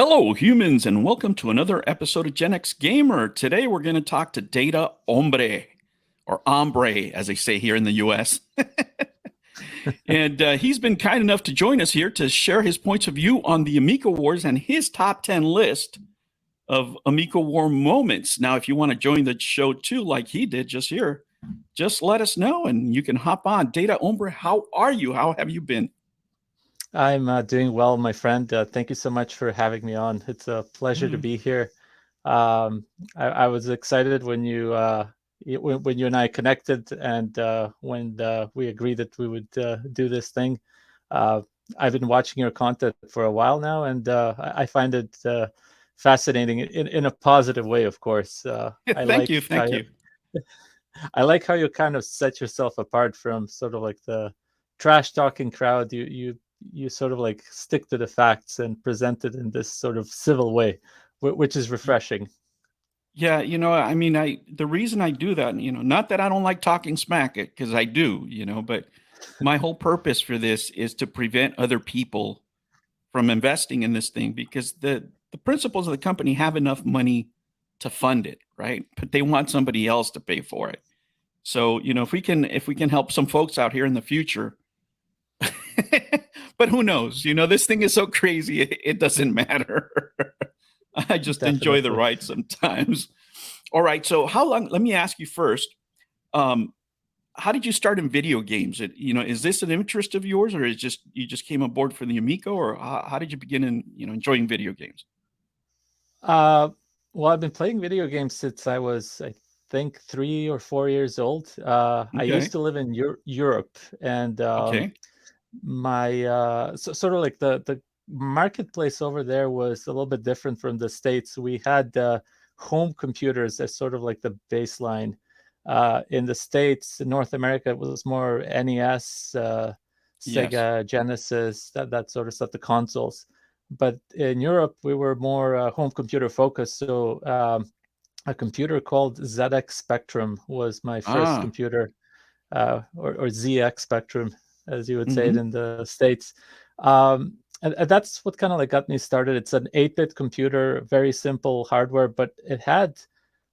Hello, humans, and welcome to another episode of Gen X Gamer. Today, we're going to talk to Data Hombre, or Hombre, as they say here in the US. And he's been kind enough to join us here to share his points of view on the Amico Wars and his top 10 list of Amico War moments. Now, if you want to join the show too, like he did just here, just let us know and you can hop on. Data Hombre, how are you? How have you been? I'm doing well, my friend. Thank you so much for having me on. It's a pleasure to be here. I was excited when when you and I connected, and when we agreed that we would do this thing. Uh, I've been watching your content for a while now, and I find it fascinating in a positive way. Of course, I Thank like you. how Thank you. I like how you kind of set yourself apart from sort of like the trash talking crowd. You sort of like stick to the facts and present it in this sort of civil way, which is refreshing. Yeah, I mean, the reason I do that, not that I don't like talking smack, because I do, but my whole purpose for this is to prevent other people from investing in this thing because the principals of the company have enough money to fund it, right? But they want somebody else to pay for it. So, if we can help some folks out here in the future, but who knows? This thing is so crazy, it doesn't matter. I just enjoy the Definitely. ride sometimes. All right. So how long? Let me ask you first. Um, how did you start in video games? Is this an interest of yours, or is just you just came aboard for the Amico, or how did you begin in enjoying video games? Uh, well, I've been playing video games since I was, I think, 3 or 4 years old. I used Okay. to live in Europe, and Okay. my sort of like the marketplace over there was a little bit different from the States. We had home computers as sort of like the baseline. In the States, in North America, it was more NES, Yes. Sega, Genesis, that sort of stuff, the consoles. But in Europe, we were more home computer focused. So a computer called ZX Spectrum was my first Ah. computer, or ZX Spectrum, as you would say it Mm-hmm. in the States. And that's what kind of like got me started. It's an 8-bit computer, very simple hardware, but it had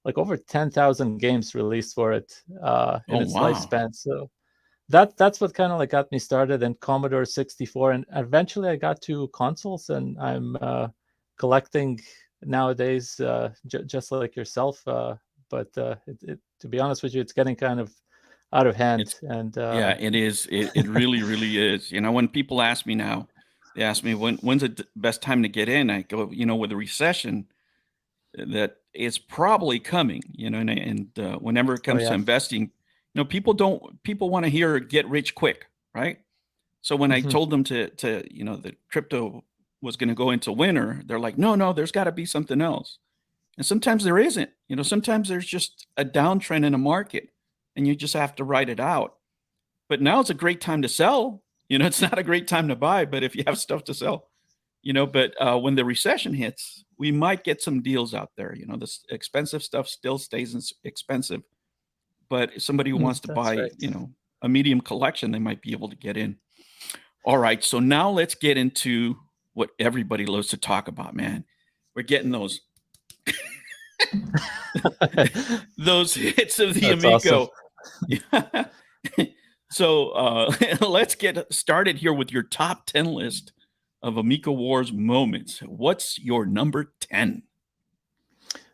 like over 10,000 games released for it in Oh its wow. lifespan. So that's what kind of like got me started in Commodore 64, and eventually I got to consoles, and I'm collecting nowadays, just like yourself. But to be honest with you, it's getting kind of out of hand, It's and Yeah, it is. It really, really is. When people ask me now, they ask me when's the best time to get in. I go, with a recession, that it's probably coming. And whenever it oh comes to yeah. investing, people want to hear get rich quick, right? So when I Hmm. told them the crypto was going to go into winter, they're like, no, no, there's got to be something else. And sometimes there isn't. Sometimes there's just a downtrend in a market, and you just have to ride it out. But now it's a great time to sell. It's not a great time to buy, but if you have stuff to sell, but when the recession hits, we might get some deals out there. This expensive stuff still stays expensive, but if somebody who wants to That's buy, right. a medium collection, they might be able to get in. All right, so now let's get into what everybody loves to talk about, man. We're getting those those hits of the That's awesome. Amico. So let's get started here with your top 10 list of Amico Wars moments. What's your number 10?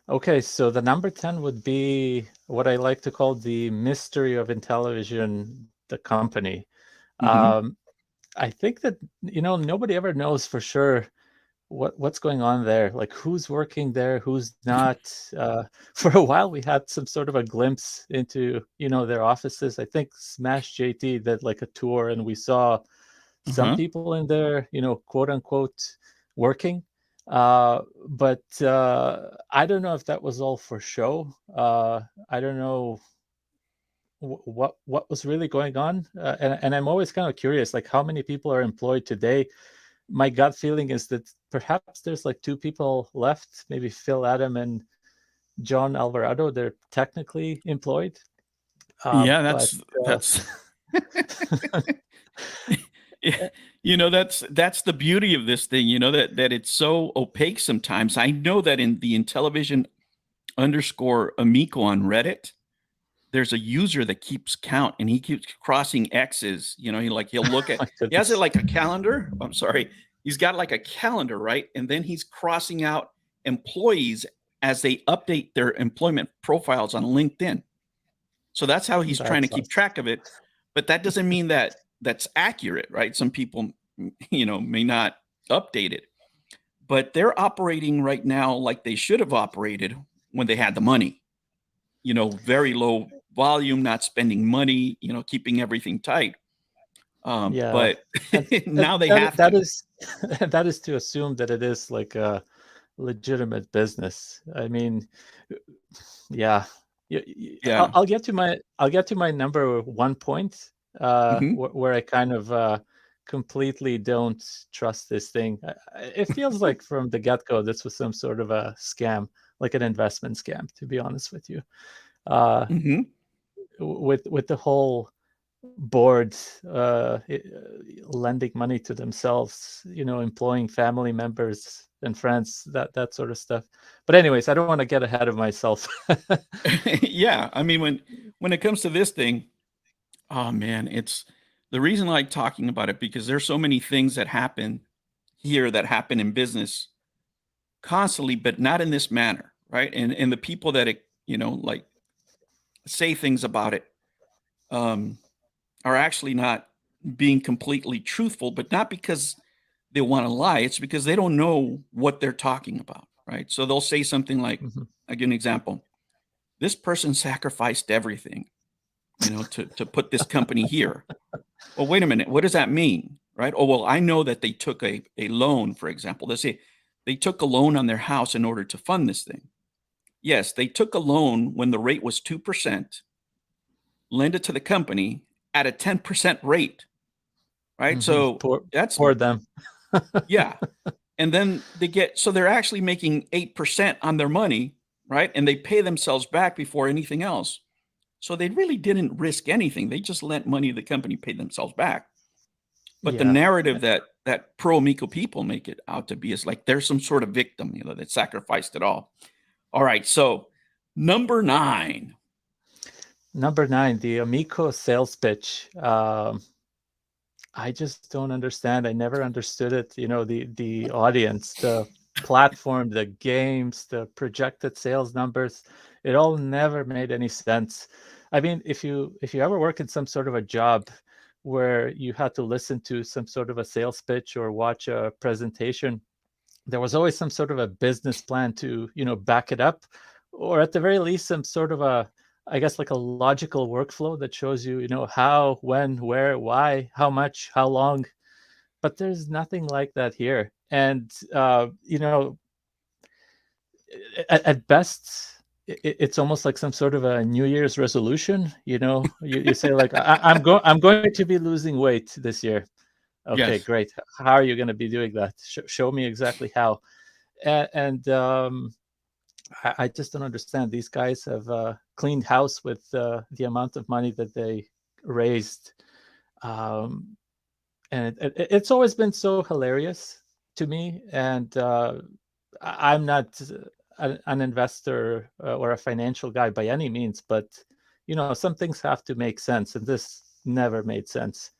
Okay, so the number 10 would be what I like to call the mystery of Intellivision, the company. Mm-hmm. Um, I think that, nobody ever knows for sure what's going on there, like who's working there, who's not. For a while we had some sort of a glimpse into their offices. I think Smash JT did like a tour, and we saw some Uh-huh. people in there, quote unquote, working. But I don't know if that was all for show. I don't know what was really going on, and I'm always kind of curious, like how many people are employed today. My gut feeling is that perhaps there's like two people left, maybe Phil Adam and John Alvarado. They're technically employed, Yeah, but that's yeah, That's the beauty of this thing, that it's so opaque sometimes. I know that in the Intellivision_Amico on Reddit, there's a user that keeps count and he keeps crossing X's. He'll look at My he has it goodness. like a calendar. I'm sorry. He's got like a calendar, right? And then he's crossing out employees as they update their employment profiles on LinkedIn. So that's how he's trying to That's keep awesome. track of it. But that doesn't mean that that's accurate, right? Some people, may not update it. But they're operating right now like they should have operated when they had the money. Very low volume, not spending money, keeping everything tight. Yeah, But and now they that have to. is that is to assume that it is like a legitimate business. I mean, yeah, Yeah. I'll get to my number 1 point, Hmm. where I kind of completely don't trust this thing. It feels like from the get-go this was some sort of a scam, like an investment scam, to be honest with you. Uh, Hmm. with the whole board lending money to themselves, employing family members and friends, that sort of stuff. But anyways, I don't want to get ahead of myself. Yeah. I mean, when it comes to this thing, oh man, it's the reason I like talking about it because there's so many things that happen here that happen in business constantly, but not in this manner, right? And the people that like say things about it um, are actually not being completely truthful, but not because they want to lie. It's because they don't know what they're talking about, right? So they'll say something like, Mhm. I give an example. This person sacrificed everything, to put this company here. Well, wait a minute. What does that mean? Right? Oh, well, I know that they took a loan, for example. They say they took a loan on their house in order to fund this thing. Yes, they took a loan when the rate was 2%, lend it to the company at a 10% rate. Right. Mhm. So Poor, that's, poor them. yeah. And then so they're actually making 8% on their money. Right. And they pay themselves back before anything else. So they really didn't risk anything. They just lent money to the company, paid themselves back. But the Yeah. narrative that pro Amico people make it out to be is like they're some sort of victim, that sacrificed it all. All right, so number 9. Number 9, the Amico sales pitch. I just don't understand. I never understood it. The audience, the platform, the games, the projected sales numbers, it all never made any sense. I mean, if you ever work in some sort of a job where you had to listen to some sort of a sales pitch or watch a presentation, there was always some sort of a business plan to, back it up, or at the very least some sort of a, I guess, like a logical workflow that shows you, how, when, where, why, how much, how long. But there's nothing like that here. And at best it's almost like some sort of a New Year's resolution. You say like, I'm going to be losing weight this year. Okay, Yes. great. How are you going to be doing that? Show me exactly how. And I just don't understand. These guys have cleaned house with the amount of money that they raised, um, and it's always been so hilarious to me. And I'm not an investor or a financial guy by any means, but some things have to make sense, and this never made sense.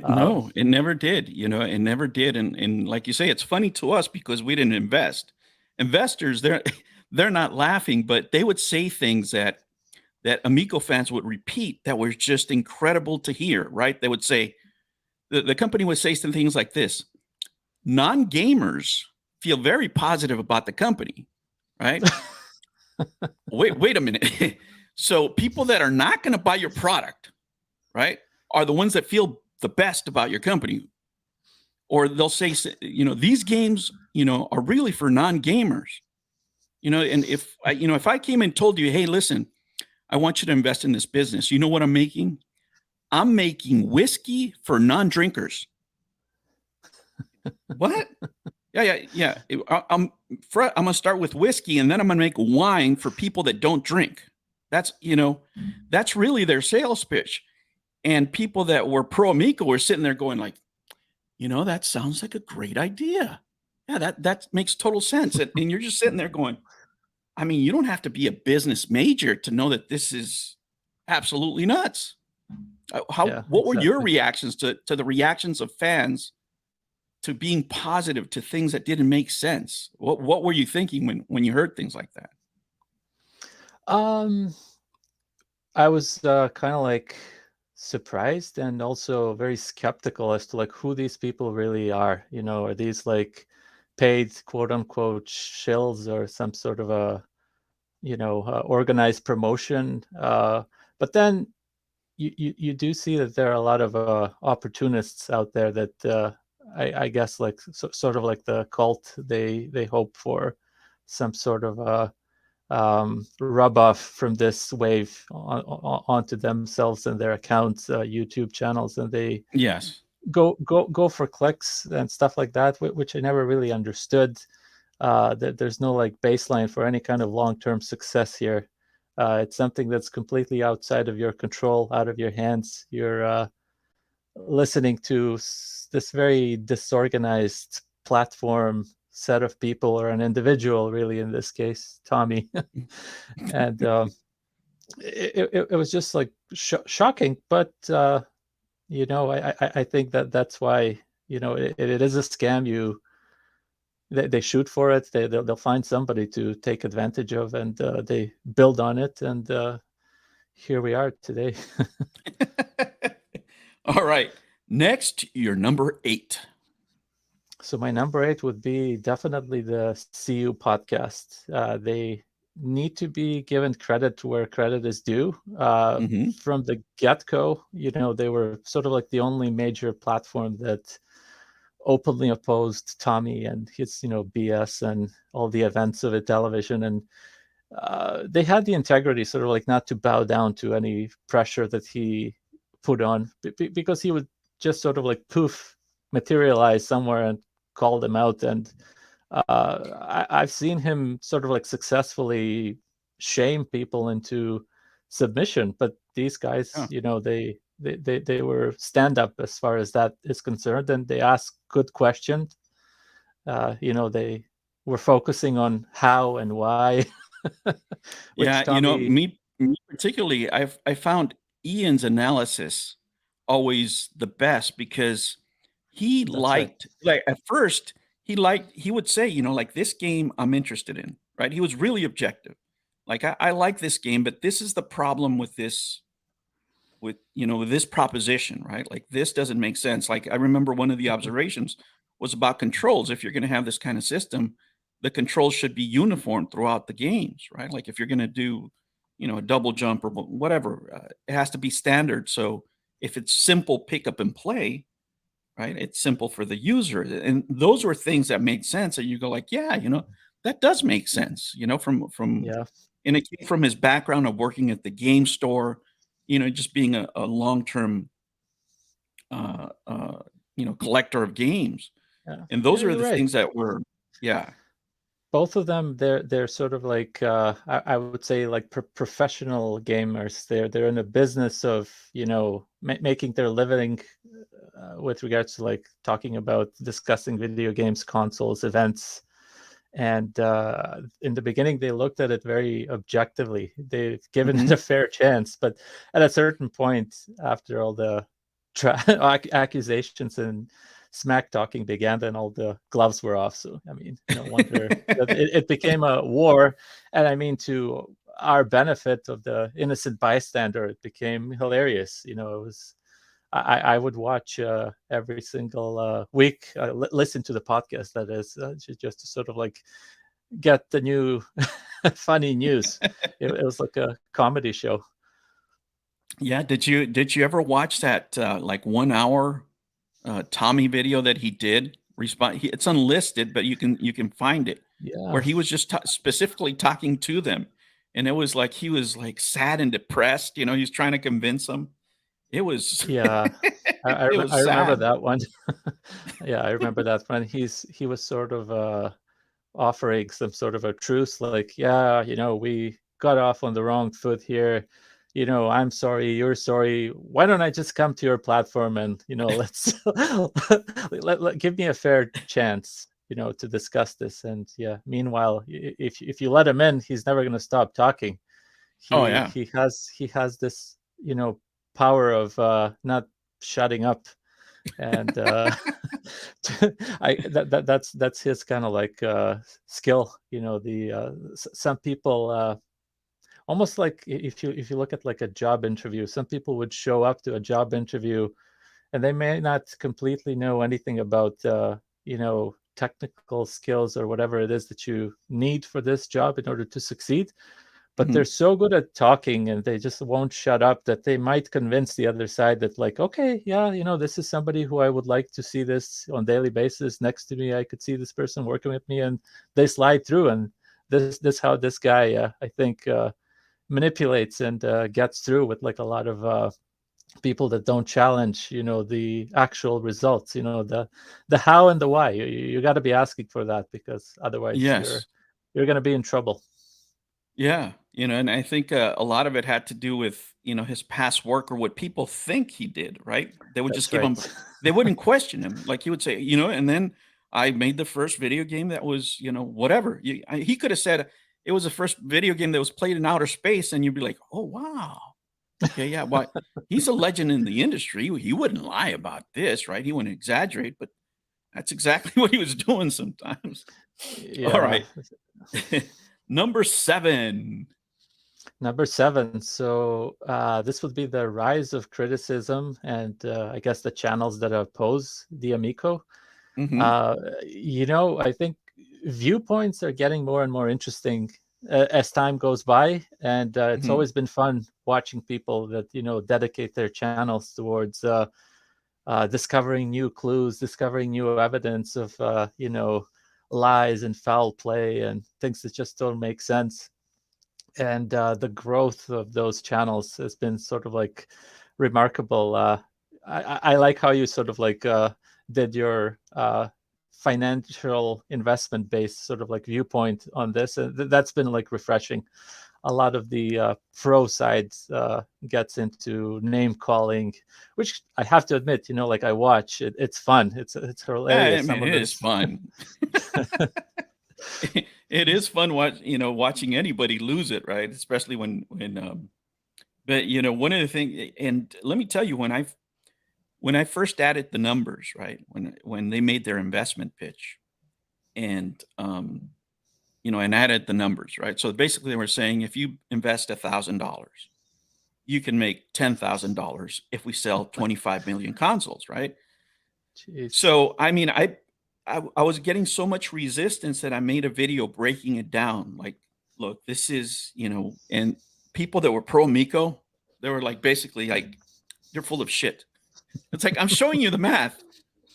Um, It never did, it never did. And like you say, it's funny to us because we didn't invest. Investors, they're not laughing, but they would say things that Amico fans would repeat that were just incredible to hear, right? They would say, the company would say some things like this: non-gamers feel very positive about the company, right? Wait a minute. So people that are not going to buy your product, right, are the ones that feel the best about your company. Or they'll say, these games, are really for non-gamers. And if I came and told you, hey, listen, I want you to invest in this business, you know what I'm making? I'm making whiskey for non-drinkers. What? Yeah. I'm gonna start with whiskey, and then I'm gonna make wine for people that don't drink. That's really their sales pitch. And people that were pro Amico were sitting there going like, That sounds like a great idea. Yeah, that makes total sense. And you're just sitting there going, I mean, you don't have to be a business major to know that this is absolutely nuts. Yeah, What were your exactly. reactions to the reactions of fans to being positive to things that didn't make sense? What were you thinking when you heard things like that? Um, I was kind of like surprised and also very skeptical as to like who these people really are. Are these like paid quote unquote shills or some sort of a organized promotion? But then you do see that there are a lot of opportunists out there that I guess like sort of like the cult. They hope for some sort of rub off from this wave onto themselves and their accounts, YouTube channels, and they Yes. go for clicks and stuff like that, which I never really understood. That there's no like baseline for any kind of long-term success here. It's something that's completely outside of your control, out of your hands. You're listening to this very disorganized platform set of people, or an individual, really, in this case, Tommy. And it was just like shocking. But I think that's why it is a scam. They shoot for it. They'll find somebody to take advantage of, and they build on it. And here we are today. All right. Next, your number 8. So my number 8 would be definitely the CU podcast. They need to be given credit where credit is due. Mhm. From the get-go, they were sort of like the only major platform that openly opposed Tommy and his, BS and all the events of it, television. And they had the integrity, sort of like, not to bow down to any pressure that he put on, because he would just sort of like poof, materialize somewhere and call them out. And I've seen him sort of like successfully shame people into submission. But these guys, Yeah. they were stand up as far as that is concerned, and they ask good questions. They were focusing on how and why, which Yeah, Tommy, me particularly, I found Ian's analysis always the best because he that's right. liked at first he would say, like this game I'm interested in, right? He was really objective. Like I like this game, but this is the problem with this with this proposition, right? Like this doesn't make sense. Like I remember one of the Mhm. observations was about controls. If you're going to have this kind of system, the controls should be uniform throughout the games, right? Like if you're going to do, a double jump or whatever, it has to be standard. So if it's simple pick up and play, right? It's simple for the user. And those were things that made sense. And you go like, yeah, that does make sense, from Yeah, and it came from his background of working at the game store, just being a long-term, collector of games. yeah, And yeah. those are You're the right. things that were, yeah, Both of them, they're sort of like, I would say, like professional gamers. They're in a business of making their living, with regards to like talking about, discussing video games, consoles, events. And in the beginning, they looked at it very objectively. They've given it mhm, a fair chance, but at a certain point, after all the accusations and smack talking began, then all the gloves were off. So I mean, no wonder that it became a war. And I mean, to our benefit of the innocent bystander, it became hilarious. It was. I would watch every single week, listen to the podcast, that is, just to sort of like get the new funny news. It was like a comedy show. yeah. Did you ever watch that like 1 hour Tommy video that he did? It's unlisted, but you can find it where Yeah, he was just specifically talking to them, and it was like he was like sad and depressed. He's trying to convince them. It was yeah. it was I remember sad. that one. Yeah, I remember that one. He was sort of offering some sort of a truce, like, yeah, we got off on the wrong foot here. I'm sorry, you're sorry. Why don't I just come to your platform and, let's give me a fair chance, to discuss this. And yeah, meanwhile, if you let him in, he's never going to stop talking. Oh He yeah. he has this, power of not shutting up. And that's his kind of like skill. Some people, almost like if you look at like a job interview, some people would show up to a job interview and they may not completely know anything about technical skills or whatever it is that you need for this job in order to succeed, but they're Mhm. so good at talking and they just won't shut up that they might convince the other side that, like, okay, yeah, this is somebody who I would like to see this on daily basis next to me. I could see this person working with me, and they slide through. And this how this guy, I think, manipulates and gets through with like a lot of people that don't challenge, the actual results, the how and the why. You got to be asking for that, because otherwise Yes. you're going to be in trouble. Yeah, and I think a lot of it had to do with his past work or what people think he did. Right? They would just That's give him. right. They wouldn't question him. Like he would say, and then I made the first video game that was, whatever. He could have said it was the first video game that was played in outer space, and you'd be like, oh wow, okay, yeah. Why? He's a legend in the industry. He wouldn't lie about this, right? He wouldn't exaggerate, but that's exactly what he was doing sometimes. All Yeah. right, number 7. Number 7. So this would be the rise of criticism and I guess the channels that oppose the Amico. Hmm. Uh, I think viewpoints are getting more and more interesting as time goes by, and it's Hmm. always been fun watching people that dedicate their channels towards discovering new clues, discovering new evidence of lies and foul play and things that just don't make sense. And the growth of those channels has been sort of like remarkable. I like how you sort of like did your financial investment based sort of like viewpoint on this, and that's been like refreshing. A lot of the pro side gets into name calling, which I have to admit, like I watch it, it's fun, it's I hilarious, mean, some of it is this. fun. It is fun watching anybody lose it, right? Especially but one of the things, and let me tell you, when I first added the numbers, right? When they made their investment pitch and and added the numbers, right? So basically they were saying if you invest $1,000, you can make $10,000 if we sell 25 million consoles, right? Jeez. So, I mean, I was getting so much resistance that I made a video breaking it down. Like, look, this is, and people that were pro Amico, they were like basically like, you're full of shit. It's like I'm showing you the math,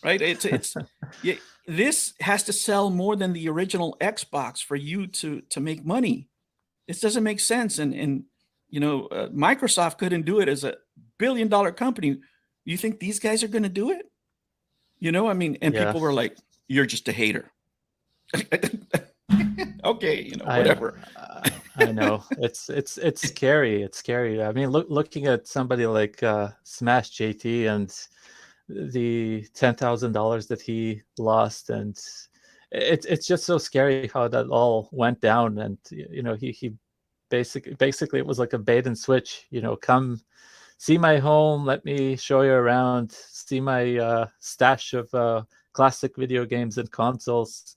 right? It's yeah, this has to sell more than the original Xbox for you to make money. This doesn't make sense. And Microsoft couldn't do it as a $1 billion company. You think these guys are going to do it? I mean, and Yeah. people were like, "You're just a hater." Okay, I whatever. I know it's scary. It's scary. I mean, looking at somebody like Smash JT and the $10,000 that he lost, and it's just so scary how that all went down. And he basically it was like a bait and switch. Come see my home, let me show you around, see my stash of classic video games and consoles,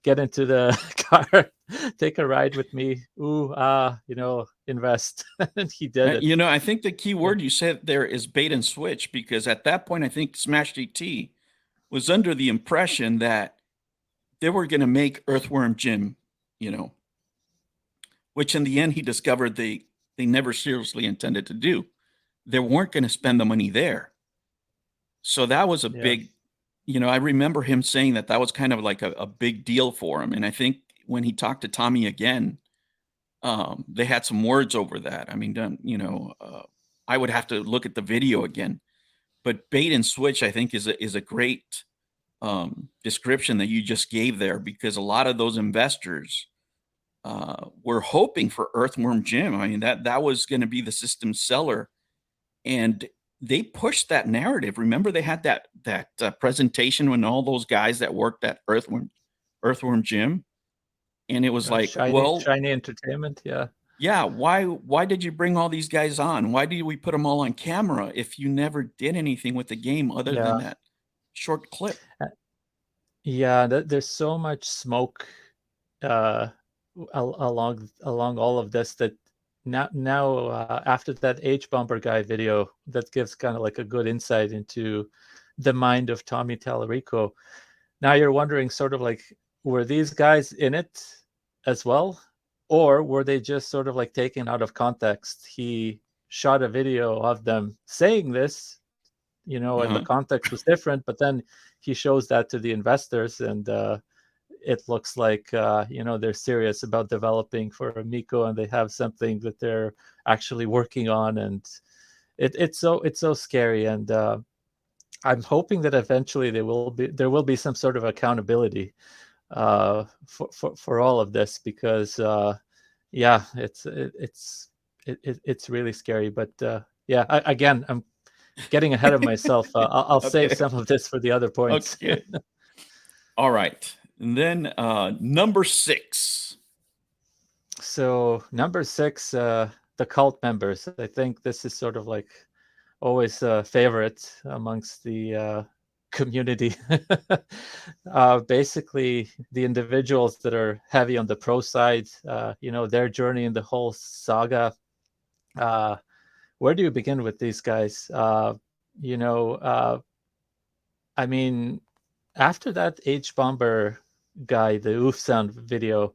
get into the car, take a ride with me, ooh, invest. And he did it. I think the key Yeah. word you said there is bait and switch because at that point, I think Smash GT was under the impression that they were going to make Earthworm Jim, you know, which in the end he discovered they never seriously intended to do. They weren't going to spend the money there. So that was a Yeah. big, I remember him saying that was kind of like a big deal for him. And I think when he talked to Tommy again, they had some words over that. I mean, I would have to look at the video again, but bait and switch, I think, is a great description that you just gave there because a lot of those investors were hoping for Earthworm Jim. I mean, that was going to be the system seller, and they pushed that narrative. Remember, they had that presentation when all those guys that worked at Earthworm Jim, and it was like, well, Shiny Entertainment, yeah. yeah, why did you bring all these guys on? Why did we put them all on camera if you never did anything with the game other than that short clip? Yeah, there's so much smoke along all of this that now after that H Bomber guy video that gives kind of like a good insight into the mind of Tommy Tallarico. Now you're wondering sort of like, were these guys in it as well, or were they just sort of like taken out of context? He shot a video of them saying this, you know, and the context was different, but then he shows that to the investors, and it looks like you know, they're serious about developing for Amico, and they have something that they're actually working on, and it's so scary. And I'm hoping that eventually there will be some sort of accountability for all of this, because yeah, it's really scary. But yeah, again, I'm getting ahead of myself. I'll save some of this for the other points. Okay. All right. And then number 6. So number 6, the cult members. I think this is sort of like always a favorite amongst the community. Basically, the individuals that are heavy on the pro side, you know, their journey in the whole saga. Where do you begin with these guys? You know, I mean, after that H Bomber guy, the oof sound video,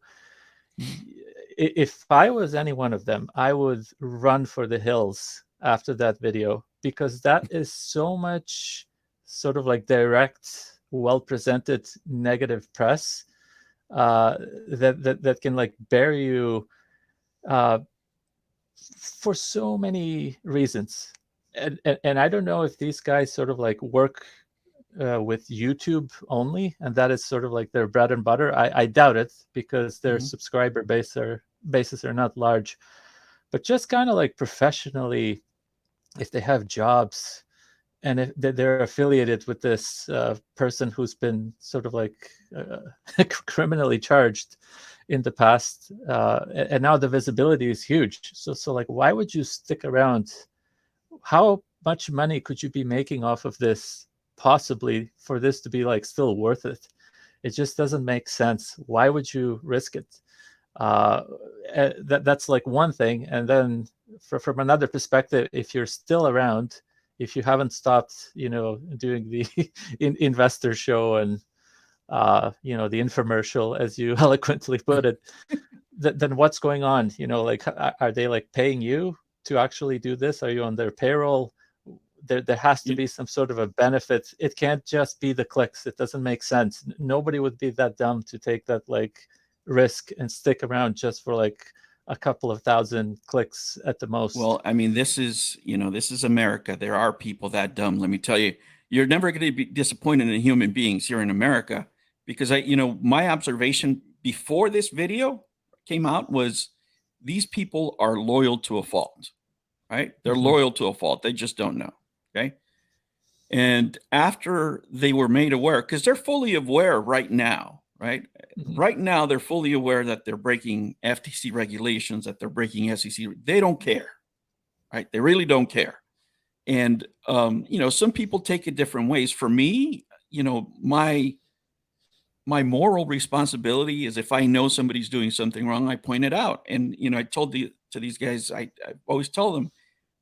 if I was any one of them, I would run for the hills after that video, because that is so much sort of like direct, well presented negative press that can like bury you for so many reasons. And I don't know if these guys sort of like work with YouTube only, and that is sort of like their bread and butter. I doubt it, because their subscriber bases are not large. But just kind of like professionally, if they have jobs and if they're affiliated with this person who's been sort of like criminally charged in the past, and now the visibility is huge. So like, why would you stick around? How much money could you be making off of this, possibly, for this to be like still worth it? It just doesn't make sense. Why would you risk it? That's like one thing. And then from another perspective, if you're still around, if you haven't stopped, you know, doing the investor show and you know, the infomercial, as you eloquently put it, then what's going on? You know, like, are they like paying you to actually do this? Are you on their payroll? There has to be some sort of a benefit. It can't just be the clicks. It doesn't make sense. Nobody would be that dumb to take that like risk and stick around just for like a couple of thousand clicks at the most. Well, I mean, this is, you know, this is America. There are people that dumb. Let me tell you, you're never going to be disappointed in human beings here in America, because you know, my observation before this video came out was these people are loyal to a fault, right? They're loyal to a fault. They just don't know. Okay. And after they were made aware, because they're fully aware right now, right? Right now, they're fully aware that they're breaking FTC regulations, that they're breaking SEC. They don't care, right? They really don't care. And, you know, some people take it different ways. For me, you know, my moral responsibility is, if I know somebody's doing something wrong, I point it out. And, you know, I told to these guys, I always tell them,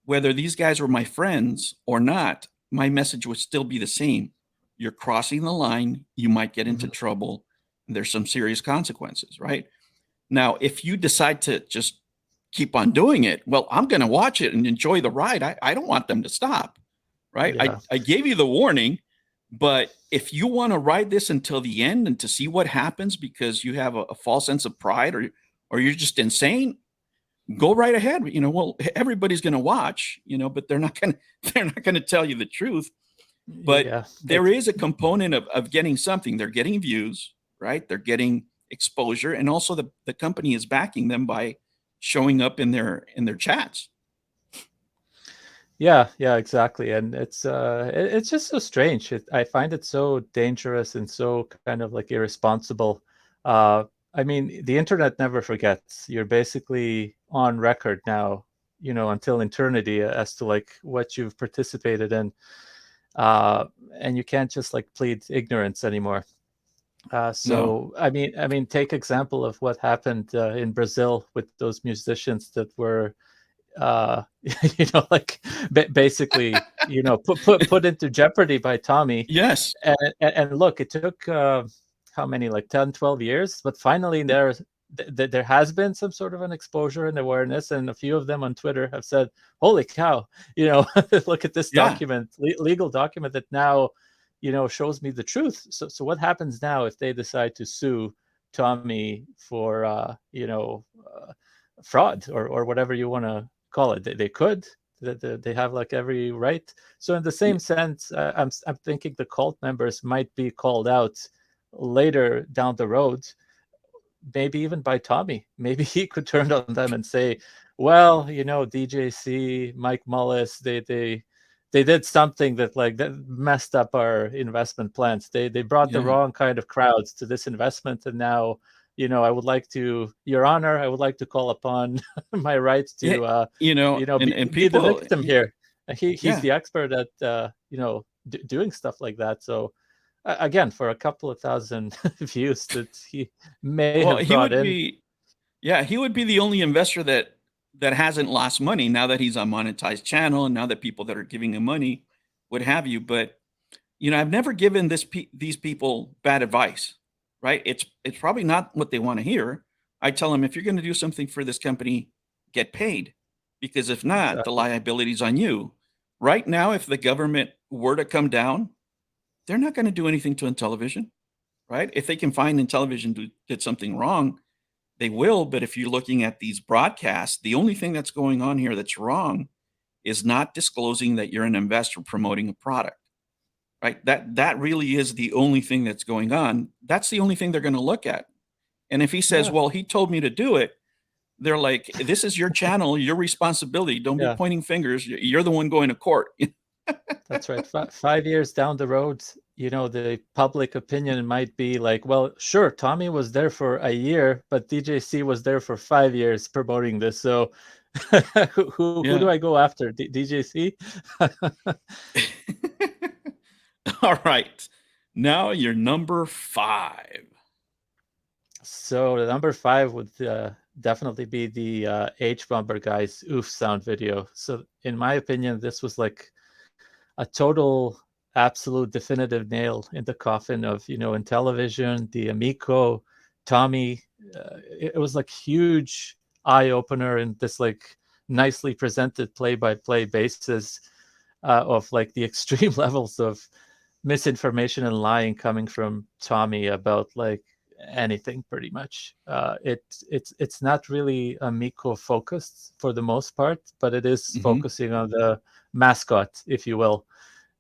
whether these guys were my friends or not, my message would still be the same. You're crossing the line. You might get into trouble. There's some serious consequences, right? Now, if you decide to just keep on doing it, well, I'm going to watch it and enjoy the ride. I don't want them to stop, right? Yeah. I gave you the warning, but if you want to ride this until the end and to see what happens because you have a false sense of pride, or you're just insane, go right ahead. You know, well, everybody's going to watch, you know, but they're not going to tell you the truth. But there is a component of getting something. They're getting views, right? They're getting exposure, and also the company is backing them by showing up in their chats. Yeah, yeah, exactly. And it's just so strange. I find it so dangerous and so kind of like irresponsible. Uh, I mean, the internet never forgets. You're basically on record now, until eternity as to like what you've participated in. Uh, and you can't just like plead ignorance anymore. No. So I mean, take example of what happened in Brazil with those musicians that were like basically, put into jeopardy by Tommy. Yes. And look, it took how many, like 10, 12 years, but finally there has been some sort of an exposure and awareness, and a few of them on Twitter have said, holy cow, look at this Yeah. document, legal document that now shows me the truth. So what happens now if they decide to sue Tommy for fraud or whatever you want to call it? They could. They have like every right. So in the Yeah. same sense, I'm thinking the cult members might be called out later down the road, maybe even by Tommy. Maybe he could turn on them and say, well, DJC, Mike Mullis, they did something that messed up our investment plans. They brought the Yeah. wrong kind of crowds to this investment, and now I would like to, Your Honor, I would like to call upon my right Yeah. to And be the people, victim here. He's yeah. the expert at doing stuff like that. So again, for a couple of thousand views that he may Well, have brought in. he would be the only investor that hasn't lost money now that he's a monetized channel, and now that people that are giving him money would have you. But I've never given these people bad advice, right? It's probably not what they want to hear. I tell them, if you're going to do something for this company, get paid, because if not, the Exactly. liability's on you. Right now, if the government were to come down, they're not going to do anything to Intellivision, right? If they can find Intellivision did something wrong, they will. But if you're looking at these broadcasts, the only thing that's going on here that's wrong is not disclosing that you're an investor promoting a product, right? That really is the only thing that's going on. That's the only thing they're going to look at. And if he says, Yeah, well, he told me to do it, they're like, this is your channel, your responsibility. Don't be yeah, pointing fingers. You're the one going to court. that's right. 5 years down the road, the public opinion might be like, well, sure, Tommy was there for a year, but DJC was there for 5 years promoting this. So who Yeah. do I go after? DJC? All right. Now you're number 5. So the number 5 would definitely be the H-Bomber guy's oof sound video. So in my opinion, this was like a total, absolute, definitive nail in the coffin of in television, the Amico, Tommy. It was like huge eye opener in this like nicely presented play-by-play basis of like the extreme levels of misinformation and lying coming from Tommy about like anything pretty much. It's not really Amico focused for the most part, but it is Mm-hmm. focusing on the mascot, if you will.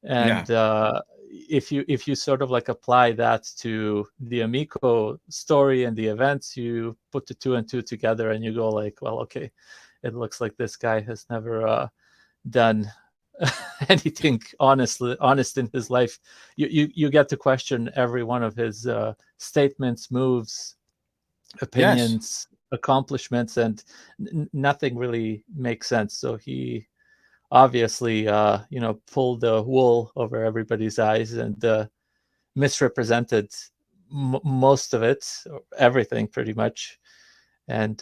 Yeah. And if you sort of like apply that to the Amico story and the events, you put the two and two together and you go like, well, okay, it looks like this guy has never done anything honest in his life. You get to question every one of his statements, moves, Yes. opinions, accomplishments, and nothing really makes sense. So he obviously pulled the wool over everybody's eyes and misrepresented most of it, everything pretty much. And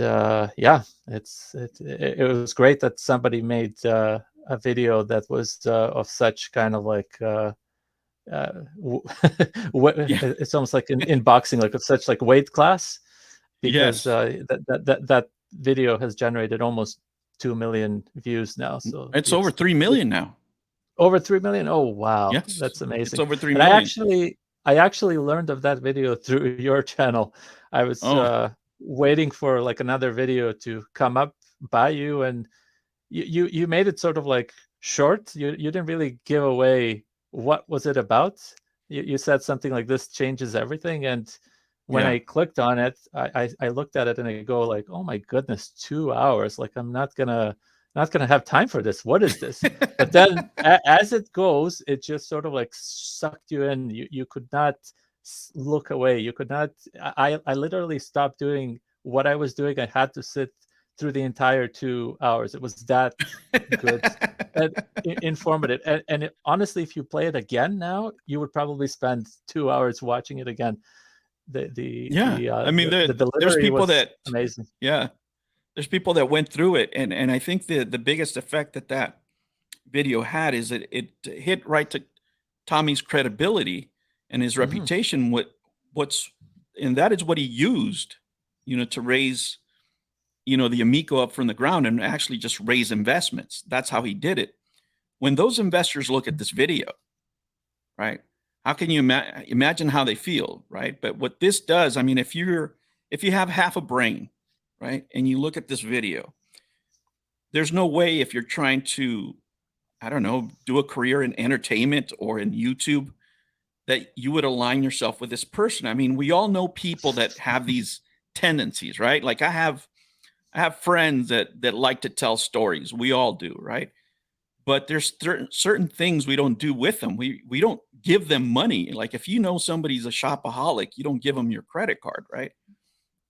yeah, it was great that somebody made a video that was of such kind of like Yeah. it's almost like in boxing, like of such like weight class, because Yes. that video has generated almost 2 million views now. So It's over 3 million now. over 3 million. Oh wow, Yes. that's It's amazing. over 3 And I million. actually learned of that video through your channel. I was Oh, waiting for like another video to come up by you, and you made it sort of like short. You didn't really give away what was it about. You said something like, this changes everything, and when Yeah. I clicked on it, I looked at it and I go like, oh my goodness, 2 hours. Like I'm not gonna have time for this. What is this? But then as it goes, it just sort of like sucked you in. You could not look away. You could not. I literally stopped doing what I was doing. I had to sit through the entire 2 hours. It was that good and informative. And honestly, if you play it again now, you would probably spend 2 hours watching it again. Yeah. I mean, The there's delivery people was that, amazing. yeah, there's people that went through it, and I think the biggest effect that that video had is that it hit right to Tommy's credibility and his Hmm. reputation. What's and that is what he used, to raise, the Amico up from the ground and actually just raise investments. That's how he did it. When those investors look at this video, right? How can you imagine how they feel, right? But what this does, I mean, if you have half a brain, right, and you look at this video, there's no way if you're trying to, I don't know, do a career in entertainment or in YouTube that you would align yourself with this person. I mean, we all know people that have these tendencies, right? Like I have friends that like to tell stories. We all do, right? But there's certain things we don't do with them. We don't give them money. Like if you know somebody's a shopaholic, you don't give them your credit card, right?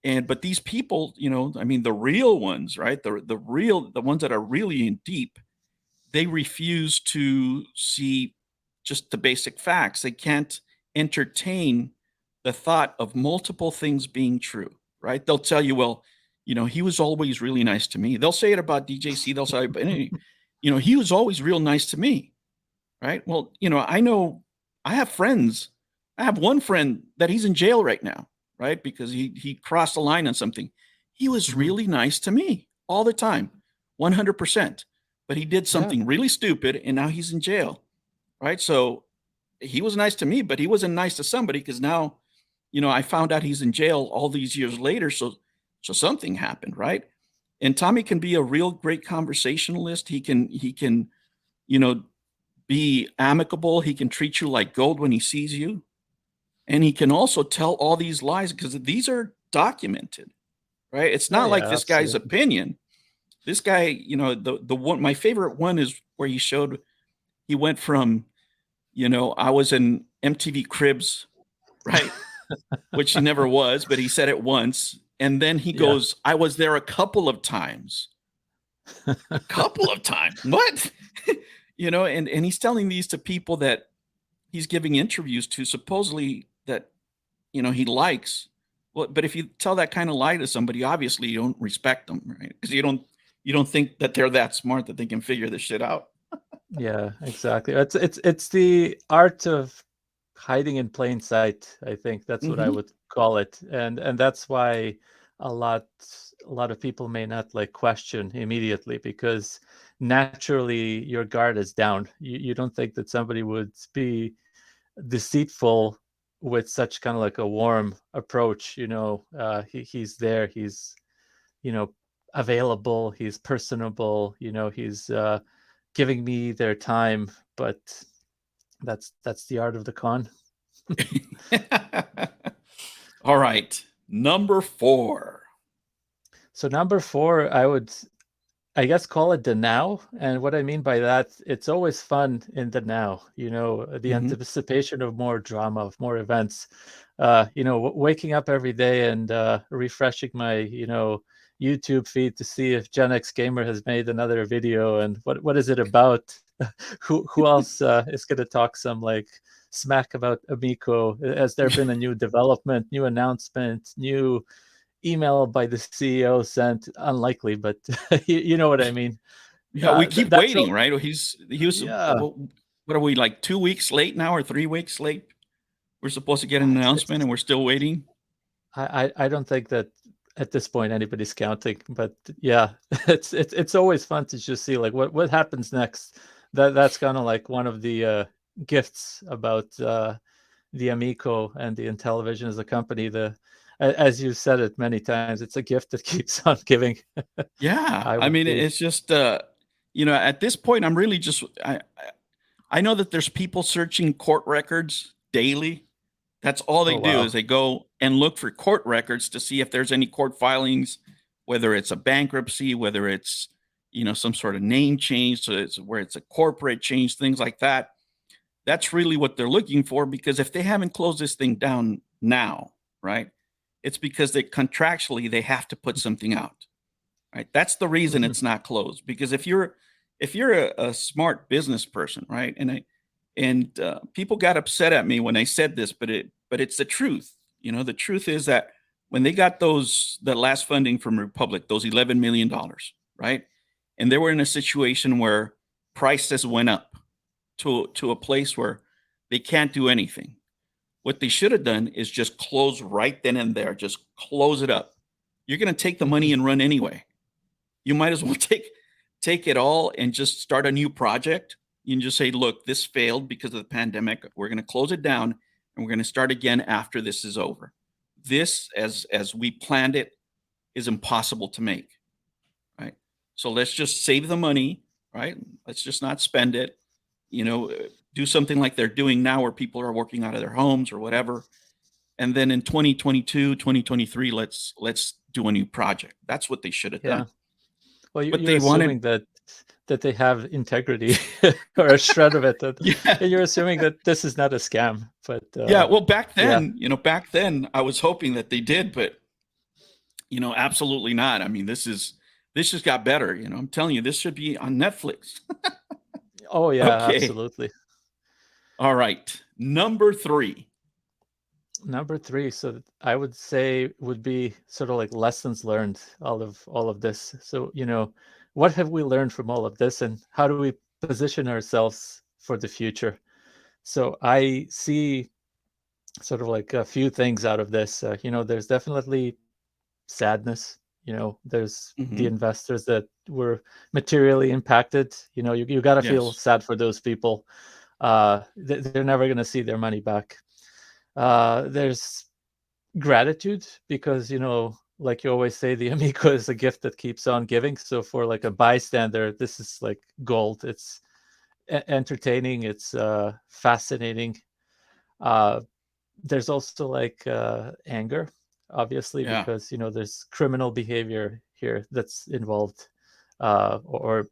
And but these people, I mean, the real ones, right? The ones that are really in deep, they refuse to see just the basic facts. They can't entertain the thought of multiple things being true, right? They'll tell you, well, he was always really nice to me. They'll say it about DJC. They'll say, but he was always real nice to me, right? Well, I know I have friends. I have one friend that he's in jail right now, right? Because he crossed the line on something. He was Hmm. really nice to me all the time, 100%. But he did Yeah, something really stupid and now he's in jail, right? So he was nice to me, but he wasn't nice to somebody because now, I found out he's in jail all these years later. So something happened, right? And Tommy can be a real great conversationalist. He can, you know, be amicable. He can treat you like gold when he sees you. And he can also tell all these lies because these are documented, right? It's oh not like yeah, this guy's absolutely. opinion. This guy, the one, my favorite one is where he went from, I was in MTV Cribs, right? Which he never was, but he said it once. And then he Yeah. goes, I was there a couple of times. A couple of times. What? And he's telling these to people that he's giving interviews to, supposedly that, he likes. Well, but if you tell that kind of lie to somebody, obviously you don't respect them, right? Because you don't think that they're that smart that they can figure this shit out. Yeah, exactly. It's the art of hiding in plain sight. I think that's what I Hmm. would call it, and that's why a lot a lot of people may not like question immediately because naturally your guard is down. You don't think that somebody would be deceitful with such kind of like a warm approach. He's there. He's you know available. He's personable. He's giving me their time, but that's the art of the con. All right. Number 4. So number 4, I guess call it the now. And what I mean by that, it's always fun in the now, the Hmm. anticipation of more drama, of more events. Waking up every day and refreshing my, YouTube feed to see if Gen X Gamer has made another video and what is it about? Who else is going to talk some like smack about Amico? Has there been a new development, new announcement, new email by the CEO sent? Unlikely, but you know what I mean. Yeah, we keep That's waiting, all. right? He was Yeah, what are we, like 2 weeks late now or 3 weeks late? We're supposed to get an announcement it's and we're still waiting. I don't think that at this point anybody's counting, but yeah, it's always fun to just see like what happens next. That's kind of like one of the gifts about the Amico and the Intellivision as a company. As you said it many times, it's a gift that keeps on giving. Yeah, I I would mean, be. it's just at this point, I'm really just I know that there's people searching court records daily. That's all they Oh do is wow. they go and look for court records to see if there's any court filings, whether it's a bankruptcy, whether it's, you know, some sort of name change, so it's where it's a corporate change, things like that. That's really what they're looking for, because if they haven't closed this thing down now, right, it's because they contractually they have to put something out, right? That's the reason Mhm. it's not closed. Because if you're a smart business person, right, and people got upset at me when I said this, but it's the truth. You know, the truth is that when they got the last funding from Republic, those $11 million, right, and they were in a situation where prices went up to a place where they can't do anything. What they should have done is just close right then and there. Just close it up. You're going to take the money Mhm. and run anyway. You might as well take it all and just start a new project. You can just say, look, this failed because of the pandemic. We're going to close it down and we're going to start again after this is over. This, as we planned it, is impossible to make, right? So let's just save the money, right? Let's just not spend it. You know, do something like they're doing now where people are working out of their homes or whatever. And then in 2022, 2023, let's do a new project. That's what they should have Yeah. done. Well, But you're they wanted, assuming that they have integrity or a shred of it. That yeah, and you're assuming that this is not a scam. But yeah. Well, back yeah. then, I was hoping that they did, but absolutely not. I mean, this just got better. I'm telling you, this should be on Netflix. Oh yeah, Okay. absolutely. All right. Number 3. Number 3, so I would say would be sort of like lessons learned all of this. So, what have we learned from all of this and how do we position ourselves for the future? So I see sort of like a few things out of this. There's definitely sadness. There's the Hmm. investors that were materially impacted. You got to feel Yes. sad for those people. They're never going to see their money back. There's gratitude because, like you always say, the Amico is a gift that keeps on giving. So for like a bystander, this is like gold. It's entertaining. It's fascinating. Uh, there's also like anger, obviously, Yeah. because there's criminal behavior here that's involved, or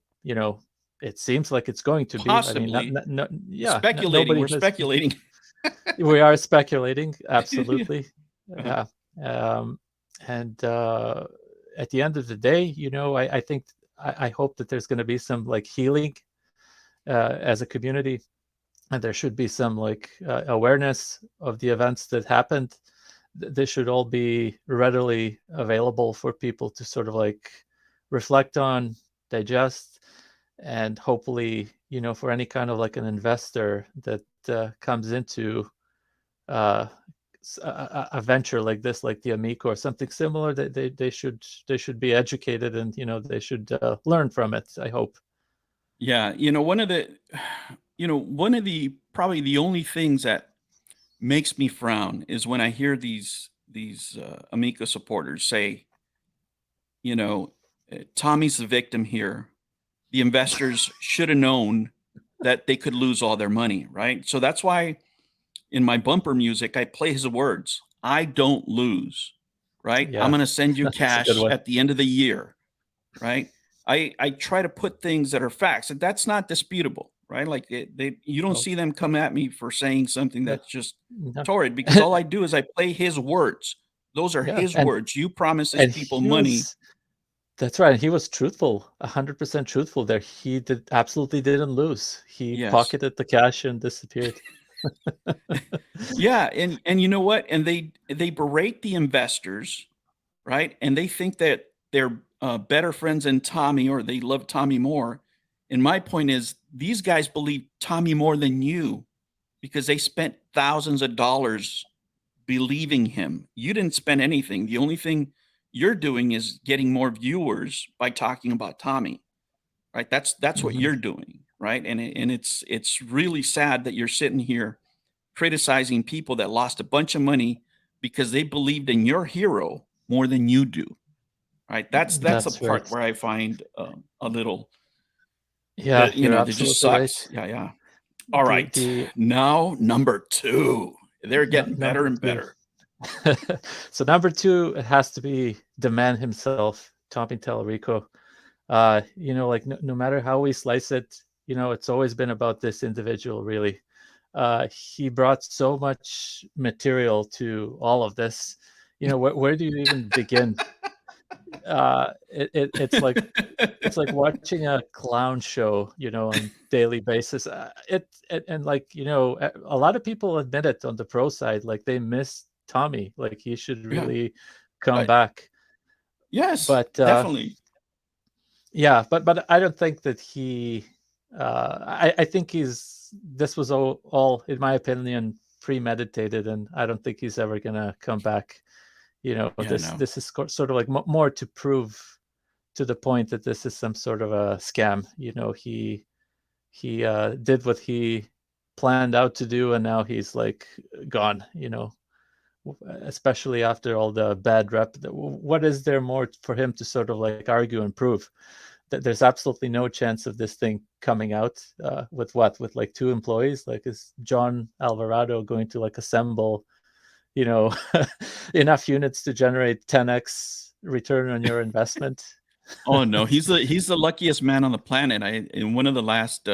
it seems like it's going to be. I mean, Possibly. yeah, Speculating. nobody We're has. speculating. We are speculating, Yeah. absolutely. Uh-huh. Yeah. um, and at the end of the day, I think I hope that there's going to be some like healing as a community, and there should be some like awareness of the events that happened. They should all be readily available for people to sort of like reflect on, digest, and hopefully, for any kind of like an investor that comes into uh, a venture like this, like the Amico or something similar, they should be educated, and they should learn from it, I hope. Yeah. One of the probably the only things that makes me frown is when I hear these Amica supporters say, Tommy's the victim here. The investors should have known that they could lose all their money, right? So that's why in my bumper music, I play his words. I don't lose, right? I'm Yeah. going to send you That's a good cash one. at the end of the year, right? I try to put things that are facts, and that's not disputable, right? Like you don't Oh, see them come at me for saying something no, that's just no. torrid, because all I do is I play his words. Those are Yeah, his words. You promise these and people money. that's right. He was truthful, 100% truthful there. He absolutely didn't lose. He Yes. pocketed the cash and disappeared. Yeah, and you know what? And they berate the investors, right? And they think that they're better friends than Tommy, or they love Tommy more. And my point is, these guys believe Tommy more than you, because they spent thousands of dollars believing him. You didn't spend anything. The only thing you're doing is getting more viewers by talking about Tommy, right? That's what Mhm. you're doing, right? And it's really sad that you're sitting here criticizing people that lost a bunch of money because they believed in your hero more than you do, right? That's the That's part right. where I find a little Yeah, that you're that just absolutely sucks. right. Yeah, yeah. All right, The now number 2. They're getting better number and 2. better. So number 2, it has to be the man himself, Tommy Tallarico. Like no matter how we slice it, it's always been about this individual, really. He brought so much material to all of this. Where do you even begin? It's like watching a clown show, on daily basis. And like, a lot of people admit it on the pro side, like they miss Tommy, like he should Yeah. really come I, back. yes, But definitely. yeah, but I don't think that he. I think this was all, in my opinion, premeditated, and I don't think he's ever gonna come back. Yeah, no. This is sort of like more to prove to the point that this is some sort of a scam. He did what he planned out to do, and now he's like gone. Especially after all the bad rep. What is there more for him to sort of like argue and prove? That there's absolutely no chance of this thing coming out with like 2 employees. Like, is John Alvarado going to like assemble enough units to generate 10x return on your investment? Oh no, he's the luckiest man on the planet. In one of the last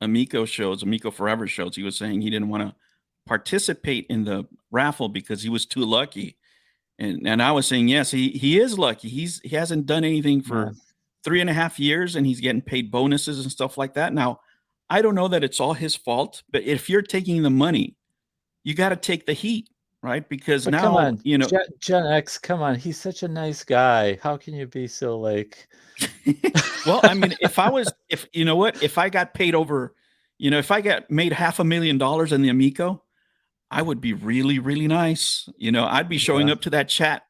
Amico shows, Amico Forever shows, he was saying he didn't want to participate in the raffle because he was too lucky. And I was saying, yes, he is lucky. He hasn't done anything for Man. 3.5 years, and he's getting paid bonuses and stuff like that. Now, I don't know that it's all his fault, but if you're taking the money, you got to take the heat, right? Because But come now, on, Gen X, come on, he's such a nice guy. How can you be so like? well, I mean, if you know what, if I got paid over, if I got made $500,000 in the Amico, I would be really, really nice. I'd be showing Yeah. up to that chat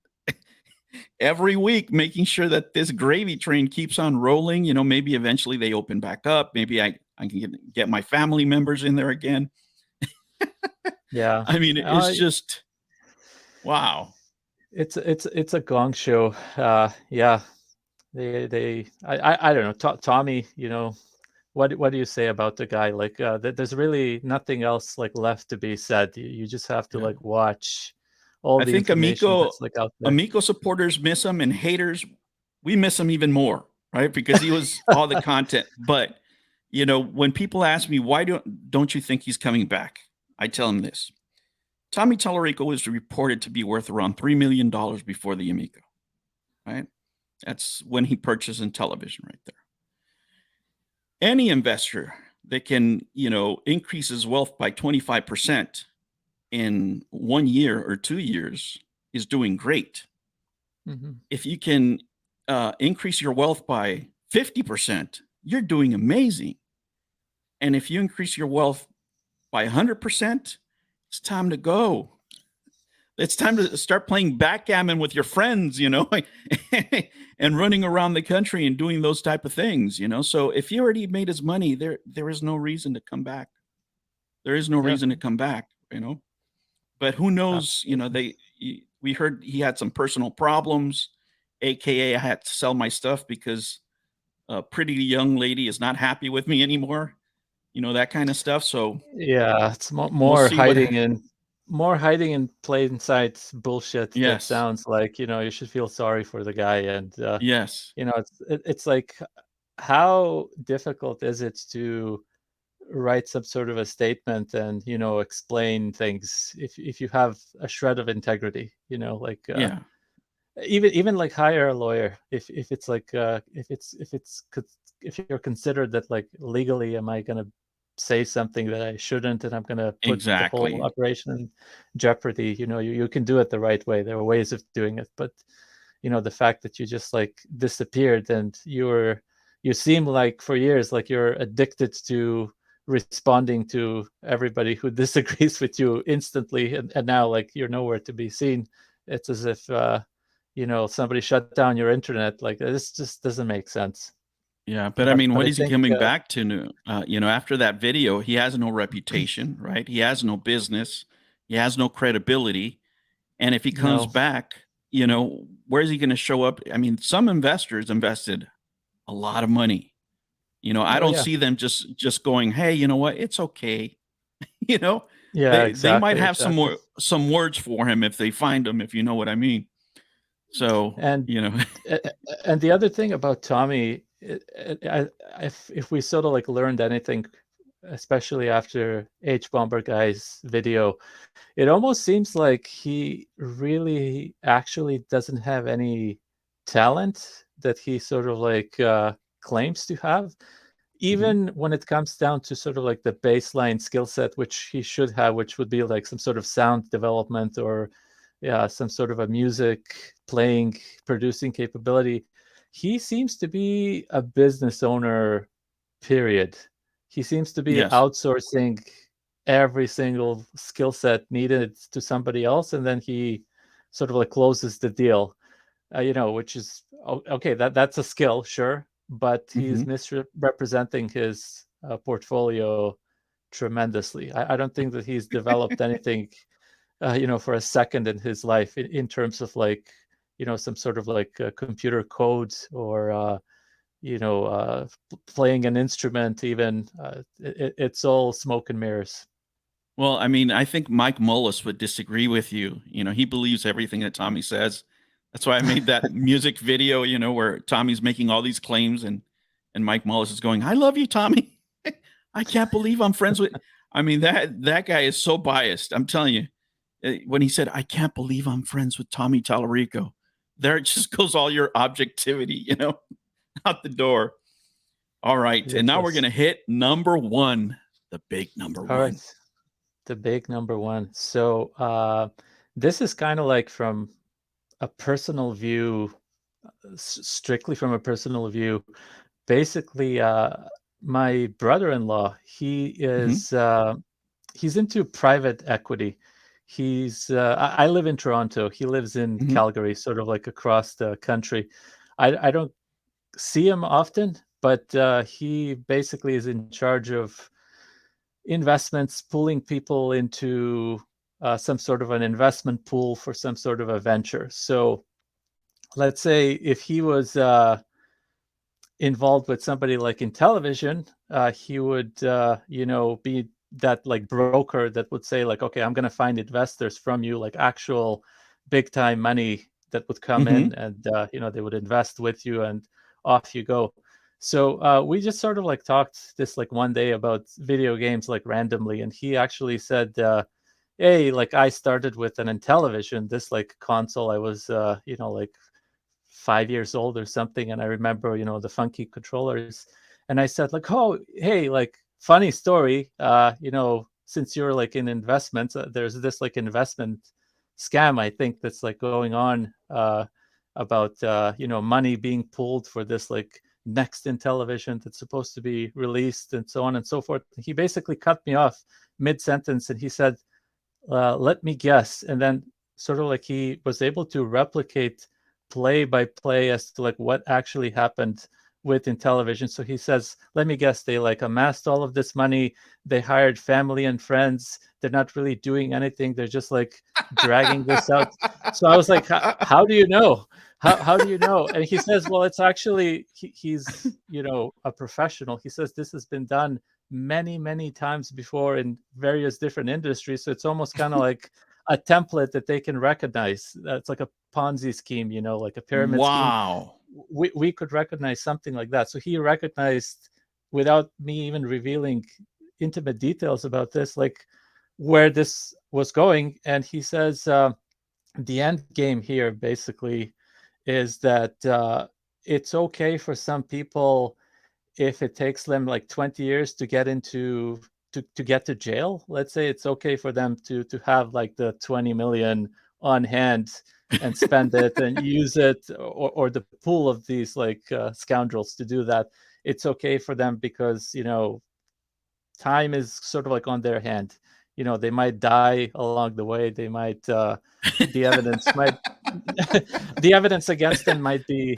every week, making sure that this gravy train keeps on rolling. Maybe eventually they open back up. Maybe I can get my family members in there again. Yeah. I mean, it's just wow. It's a gong show. Yeah. I don't know. Tommy, what do you say about the guy? Like, there's really nothing else like left to be said. You just have to Yeah. like watch all I the think information that's like out there. Amico supporters miss him, and haters, we miss him even more, right? Because he was all the content. But when people ask me why don't you think he's coming back, I tell them this: Tommy Tallarico was reported to be worth around $3 million before the Amico, right? That's when he purchased Intellivision right there. Any investor that can, increase his wealth by 25% in 1 year or 2 years is doing great. Mm-hmm. If you can increase your wealth by 50%, you're doing amazing. And if you increase your wealth by 100%, it's time to go. It's time to start playing backgammon with your friends, and running around the country and doing those type of things, So if he already made his money, there is no reason to come back. There is no Yeah. reason to come back, But who knows, Absolutely. we heard he had some personal problems, aka I had to sell my stuff because a pretty young lady is not happy with me anymore, that kind of stuff. So Yeah, it's we'll see what. more hiding in plain sight bullshit. That Yes, sounds like, you should feel sorry for the guy. And yes, it's like, how difficult is it to write some sort of a statement and explain things if you have a shred of integrity, like yeah, even like hire a lawyer if it's like if you're considered that, like, legally, am I going to say something that I shouldn't, and I'm going to put the whole exactly. operation in jeopardy. You can do it the right way. There are ways of doing it, but the fact that you just like disappeared, and you seem like for years like you're addicted to responding to everybody who disagrees with you instantly, and now like you're nowhere to be seen. It's as if somebody shut down your internet. Like, this just doesn't make sense. Yeah, but I mean, But what I is he think coming back to? After that video, he has no reputation, right? He has no business, he has no credibility, and if he comes no. back, where is he going to show up? I mean, some investors invested a lot of money. I Oh don't yeah. see them just going, "Hey, you know what? It's okay." You know, Yeah, they might have some exactly. some words for him if they find him, if you know what I mean. So, And you know, and the other thing about Tommy, if we sort of like learned anything, especially after H Bomber Guy's video, it almost seems like he really actually doesn't have any talent that he sort of like claims to have. Even when it comes down to sort of like the baseline skill set, which he should have, which would be like some sort of sound development or yeah, some sort of a music playing, producing capability, he seems to be a business owner, period. He seems to be yes. outsourcing every single skill set needed to somebody else, and then he sort of like closes the deal. Which is okay. That's a skill, sure, but he's misrepresenting his portfolio tremendously. I don't think that he's developed anything, for a second in his life in terms of like, some sort of like computer code or playing an instrument. Even it's all smoke and mirrors. Well, I mean, I think Mike Mullis would disagree with you. You know, he believes everything that Tommy says. That's why I made that music video, you know, where Tommy's making all these claims and Mike Mullis is going, "I love you, Tommy. I can't believe I'm friends with." I mean, that guy is so biased. I'm telling you. When he said, "I can't believe I'm friends with Tommy Tallarico," there just goes all your objectivity, you know, out the door. All right, and It now we're does. gonna hit number one, the big number All one. right. The big number one. So this is kind of like from a personal view, strictly from a personal view. Basically, my brother-in-law, Mm-hmm. he's into private equity. I live in Toronto. He lives in Mm-hmm. Calgary, sort of like across the country. I don't see him often, but he basically is in charge of investments, pulling people into some sort of an investment pool for some sort of a venture. So let's say if he was involved with somebody like in television, he would, be that like broker that would say like, okay, I'm going to find investors from you, like actual big time money that would come Mm-hmm. in, and they would invest with you, and off you go. So we just sort of like talked this like one day about video games like randomly, and he actually said, hey, like I started with an Intellivision, this like console. I was like 5 years old or something, and I remember the funky controllers. And I said like, oh hey, like funny story, since you're like in investments, there's this like investment scam I think that's like going on, about money being pulled for this like next Intellivision that's supposed to be released, and so on and so forth. He basically cut me off mid sentence, and he said, let me guess. And then sort of like he was able to replicate play by play as to like what actually happened with Intellivision. So he says, let me guess, they like amassed all of this money, they hired family and friends, they're not really doing anything, they're just like dragging this out. So I was like, how do you know? How do you know? And he says, well, it's actually he's a professional. He says this has been done many times before in various different industries, so it's almost kind of like a template that they can recognize. It's like a Ponzi scheme, like a pyramid scheme. Wow. We could recognize something like that. So he recognized, without me even revealing intimate details about this, like where this was going. And he says, the end game here basically is that it's okay for some people if it takes them like 20 years to get into to get to jail. Let's say it's okay for them to have like the 20 million on hand and spend it and use it, or the pool of these like scoundrels to do that. It's okay for them because time is sort of like on their hand. They might die along the way, they might the evidence might the evidence against them might be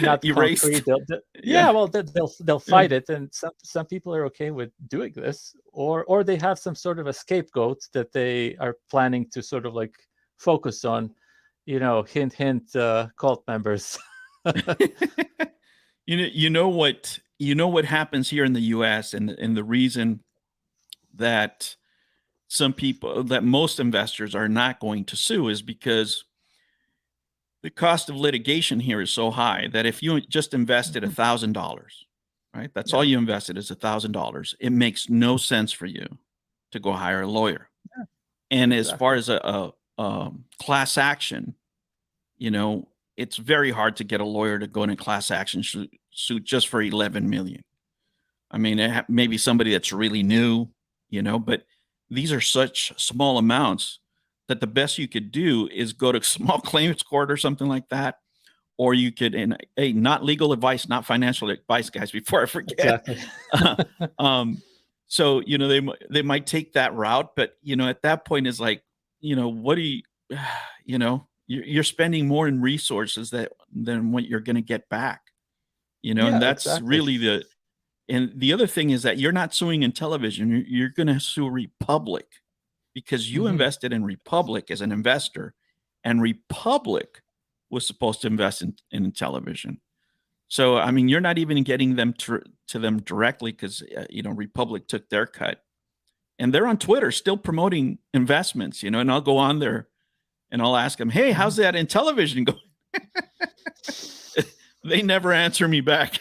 not concrete. Erased. Yeah, Yeah. well, they'll Yeah. fight it, and some people are okay with doing this, or they have some sort of a scapegoat that they are planning to sort of like focus on. Hint, hint, cult members. You know what happens here in the US, and the reason that most investors are not going to sue is because the cost of litigation here is so high that if you just invested $1,000, right? That's all you invested is $1,000. It makes no sense for you to go hire a lawyer. Yeah, and exactly. as far as a class action, it's very hard to get a lawyer to go in a class action suit just for 11 million. I mean, maybe somebody that's really new, but these are such small amounts that the best you could do is go to small claims court or something like that. Or you could, and hey, not legal advice, not financial advice, guys, before I forget. Exactly. So, they might take that route, but, at that point is like, what do you're spending more in resources than what you're going to get back, and that's exactly. really and the other thing is that you're not suing in television. You're going to sue Republic because you invested in Republic as an investor, and Republic was supposed to invest in television. So, I mean, you're not even getting them to them directly because, Republic took their cut. And they're on Twitter still promoting investments, and I'll go on there and I'll ask them, hey, how's that in television going? They never answer me back.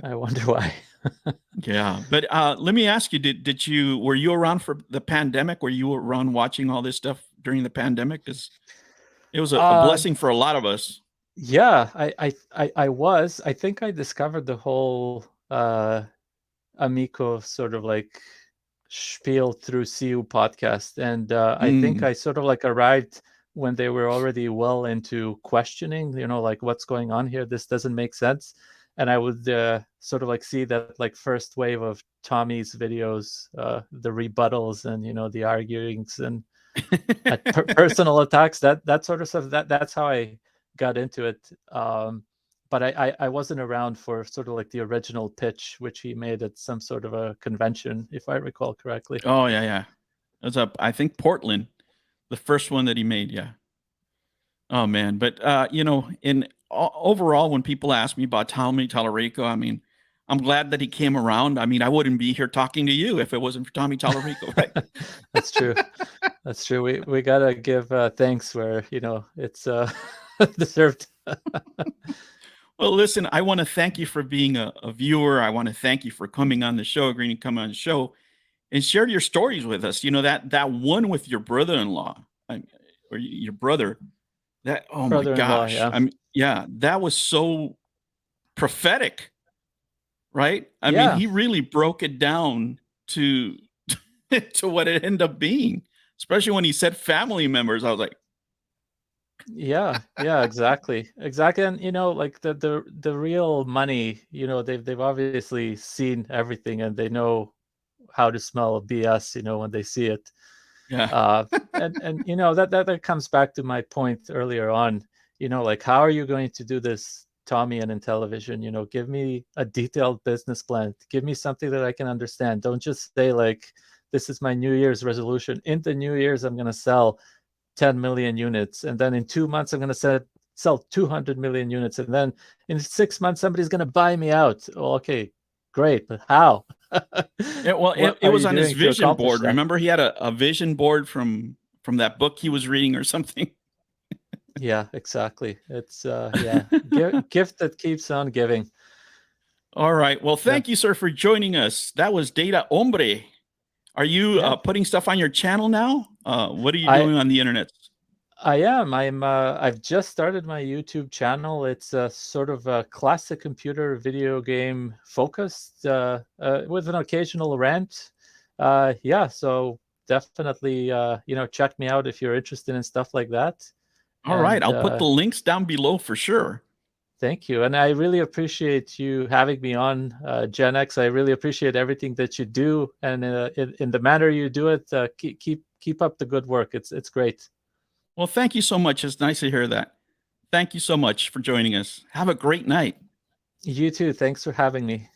I wonder why. Yeah. But let me ask you, were you around for the pandemic? Were you around watching all this stuff during the pandemic? Because it was a blessing for a lot of us. Yeah, I was. I think I discovered the whole Amico sort of like spiel through CU podcast. And I think I sort of like arrived when they were already well into questioning, like what's going on here? This doesn't make sense. And I would sort of like see that like first wave of Tommy's videos, the rebuttals and, the arguings and personal attacks, that sort of stuff. That's how I got into it. But I wasn't around for sort of like the original pitch, which he made at some sort of a convention, if I recall correctly. Oh, yeah. It was I think Portland, the first one that he made. Yeah. Oh, man. But, overall, when people ask me about Tommy Tallarico, I mean, I'm glad that he came around. I mean, I wouldn't be here talking to you if it wasn't for Tommy Tallarico, right? That's true. That's true. We got to give thanks where, it's deserved. Well, listen, I want to thank you for being a viewer. I want to thank you for coming on the show, agreeing to come on the show and share your stories with us. That one with your brother-in-law or your brother, oh my gosh. Yeah. I mean, yeah, that was so prophetic, right? I mean, he really broke it down to to what it ended up being, especially when he said family members. I was like, yeah, exactly. And like the real money, they've obviously seen everything and they know how to smell BS, when they see it. Yeah. And that comes back to my point earlier on, like how are you going to do this, Tommy, and in television? Give me a detailed business plan, give me something that I can understand. Don't just say like, this is my New Year's resolution. In the New Year's, I'm going to sell 10 million units. And then in 2 months, I'm going to sell 200 million units. And then in 6 months, somebody's going to buy me out. Well, okay, great. But how? Well, it was on his vision board. That? Remember, he had a vision board from that book he was reading or something. Yeah, exactly. It's gift that keeps on giving. All right. Well, thank you, sir, for joining us. That was Data Hombre. Are you putting stuff on your channel now? What are you doing on the internet? I am. I've just started my YouTube channel. It's a sort of a classic computer video game focused, with an occasional rant. So definitely, check me out if you're interested in stuff like that. All right. I'll put the links down below for sure. Thank you. And I really appreciate you having me on, Gen X. I really appreciate everything that you do. And in the manner you do it, keep up the good work. It's great. Well, thank you so much. It's nice to hear that. Thank you so much for joining us. Have a great night. You too. Thanks for having me.